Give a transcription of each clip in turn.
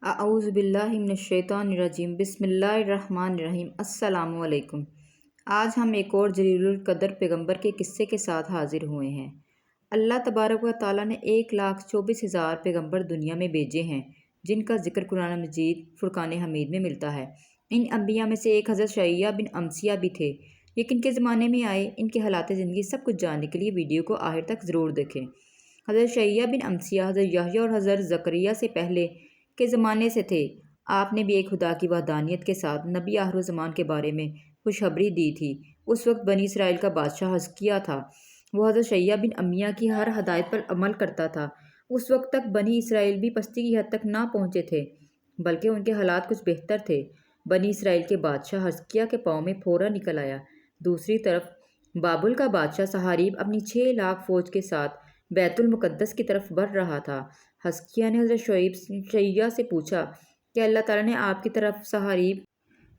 اعوذ باللہ من الشیطان الرجیم بسم اللہ الرحمن الرحیم السلام علیکم۔ آج ہم ایک اور جلیل القدر پیغمبر کے قصے کے ساتھ حاضر ہوئے ہیں۔ اللہ تبارک و تعالیٰ نے 1,24,000 پیغمبر دنیا میں بھیجے ہیں، جن کا ذکر قرآن مجید فرقان حمید میں ملتا ہے۔ ان انبیاء میں سے ایک حضرت شعیہ بن امثیہ بھی تھے۔ یہ کن کے زمانے میں آئے، ان کے حالات زندگی سب کچھ جاننے کے لیے ویڈیو کو آخر تک ضرور دیکھیں۔ حضرت شعیہ بن امثیہ حضرت یحییٰ اور حضرت زکریا سے پہلے کے زمانے سے تھے۔ آپ نے بھی ایک خدا کی وحدانیت کے ساتھ نبی آخر الزمان کے بارے میں خوشخبری دی تھی۔ اس وقت بنی اسرائیل کا بادشاہ حزقیہ تھا۔ وہ حضرت شعیہ بن امیہ کی ہر ہدایت پر عمل کرتا تھا۔ اس وقت تک بنی اسرائیل بھی پستی کی حد تک نہ پہنچے تھے، بلکہ ان کے حالات کچھ بہتر تھے۔ بنی اسرائیل کے بادشاہ حزقیہ کے پاؤں میں پھوڑا نکل آیا۔ دوسری طرف بابل کا بادشاہ سہاریب اپنی 6 لاکھ فوج کے ساتھ بیت المقدس کی طرف بڑھ رہا تھا۔ حزقیہ نے حضرت شعیہ سے پوچھا کہ اللہ تعالیٰ نے آپ کی طرف سہاریب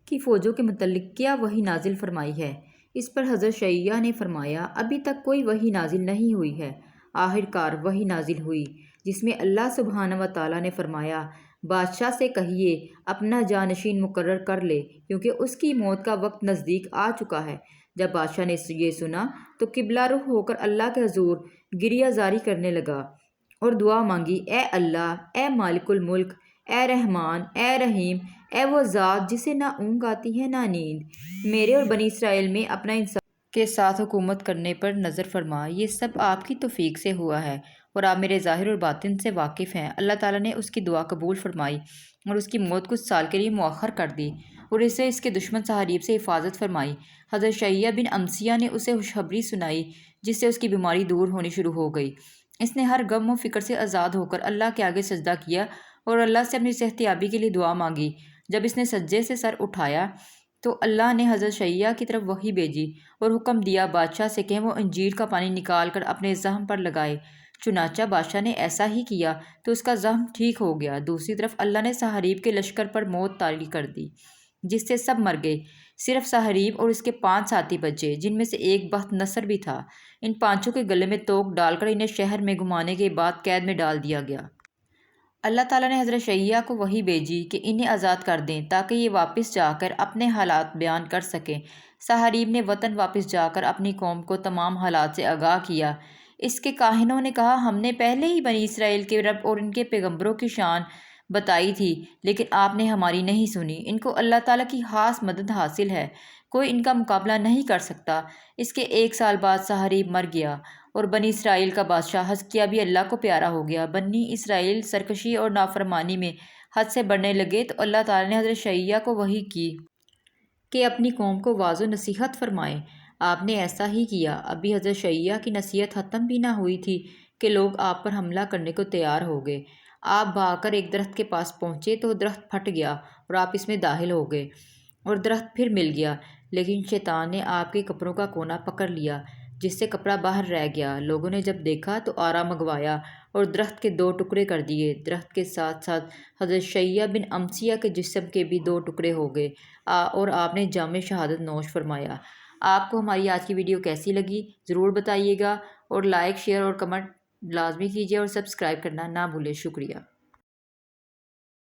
کی فوجوں کے متعلق کیا وحی نازل فرمائی ہے؟ اس پر حضرت شعیہ نے فرمایا، ابھی تک کوئی وحی نازل نہیں ہوئی ہے۔ آخر کار وحی نازل ہوئی، جس میں اللہ سبحانہ و تعالیٰ نے فرمایا، بادشاہ سے کہیے اپنا جانشین مقرر کر لے، کیونکہ اس کی موت کا وقت نزدیک آ چکا ہے۔ جب بادشاہ نے یہ سنا تو قبلہ رخ ہو کر اللہ کے حضور گریہ زاری کرنے لگا اور دعا مانگی، اے اللہ، اے مالک الملک، اے رحمان، اے رحیم، اے وہ ذات جسے نہ اونگ آتی ہے نہ نیند، میرے اور بنی اسرائیل میں اپنا انصاف کے ساتھ حکومت کرنے پر نظر فرما۔ یہ سب آپ کی توفیق سے ہوا ہے اور آپ میرے ظاہر اور باطن سے واقف ہیں۔ اللہ تعالیٰ نے اس کی دعا قبول فرمائی اور اس کی موت کچھ سال کے لیے مؤخر کر دی اور اسے اس کے دشمن سہاریب سے حفاظت فرمائی۔ حضرت شعیہ بن امثیہ نے اسے خوشخبری سنائی، جس سے اس کی بیماری دور ہونی شروع ہو گئی۔ اس نے ہر غم و فکر سے آزاد ہو کر اللہ کے آگے سجدہ کیا اور اللہ سے اپنی صحتیابی کے لیے دعا مانگی۔ جب اس نے سجدے سے سر اٹھایا تو اللہ نے حضرت شعیہ کی طرف وحی بھیجی اور حکم دیا بادشاہ سے کہ وہ انجیر کا پانی نکال کر اپنے زخم پر لگائے۔ چنانچہ بادشاہ نے ایسا ہی کیا تو اس کا زخم ٹھیک ہو گیا۔ دوسری طرف اللہ نے سہاریب کے لشکر پر موت طاری کر دی، جس سے سب مر گئے۔ صرف سہاریب اور اس کے 5 ساتھی بچے، جن میں سے ایک بخت نصر بھی تھا۔ ان 5 کے گلے میں توک ڈال کر انہیں شہر میں گھمانے کے بعد قید میں ڈال دیا گیا۔ اللہ تعالیٰ نے حضرت شعیہ کو وحی بھیجی کہ انہیں آزاد کر دیں تاکہ یہ واپس جا کر اپنے حالات بیان کر سکیں۔ سہاریب نے وطن واپس جا کر اپنی قوم کو تمام حالات سے آگاہ کیا۔ اس کے کاہنوں نے کہا، ہم نے پہلے ہی بنی اسرائیل کے رب اور ان کے پیغمبروں کی شان بتائی تھی، لیکن آپ نے ہماری نہیں سنی۔ ان کو اللہ تعالیٰ کی خاص مدد حاصل ہے، کوئی ان کا مقابلہ نہیں کر سکتا۔ اس کے 1 سال بعد سہاریب مر گیا اور بنی اسرائیل کا بادشاہ حزقیہ بھی اللہ کو پیارا ہو گیا۔ بنی اسرائیل سرکشی اور نافرمانی میں حد سے بڑھنے لگے تو اللہ تعالیٰ نے حضرت شعیہ کو وحی کی کہ اپنی قوم کو واعظ و نصیحت فرمائیں۔ آپ نے ایسا ہی کیا۔ ابھی حضرت شعیہ کی نصیحت ختم بھی نہ ہوئی تھی کہ لوگ آپ پر حملہ کرنے کو تیار ہو گئے۔ آپ بھاگ کر ایک درخت کے پاس پہنچے تو درخت پھٹ گیا اور آپ اس میں داخل ہو گئے اور درخت پھر مل گیا، لیکن شیطان نے آپ کے کپڑوں کا کونا پکڑ لیا، جس سے کپڑا باہر رہ گیا۔ لوگوں نے جب دیکھا تو آرا منگوایا اور درخت کے 2 ٹکڑے کر دیے۔ درخت کے ساتھ ساتھ حضرت شعیہ بن امثیہ کے جسم کے بھی 2 ٹکڑے ہو گئے اور آپ نے جام شہادت نوش فرمایا۔ آپ کو ہماری آج کی ویڈیو کیسی لگی ضرور بتائیے گا اور لائک، شیئر اور کمنٹ لازمی کیجیے اور سبسکرائب کرنا نہ بھولیں۔ شکریہ۔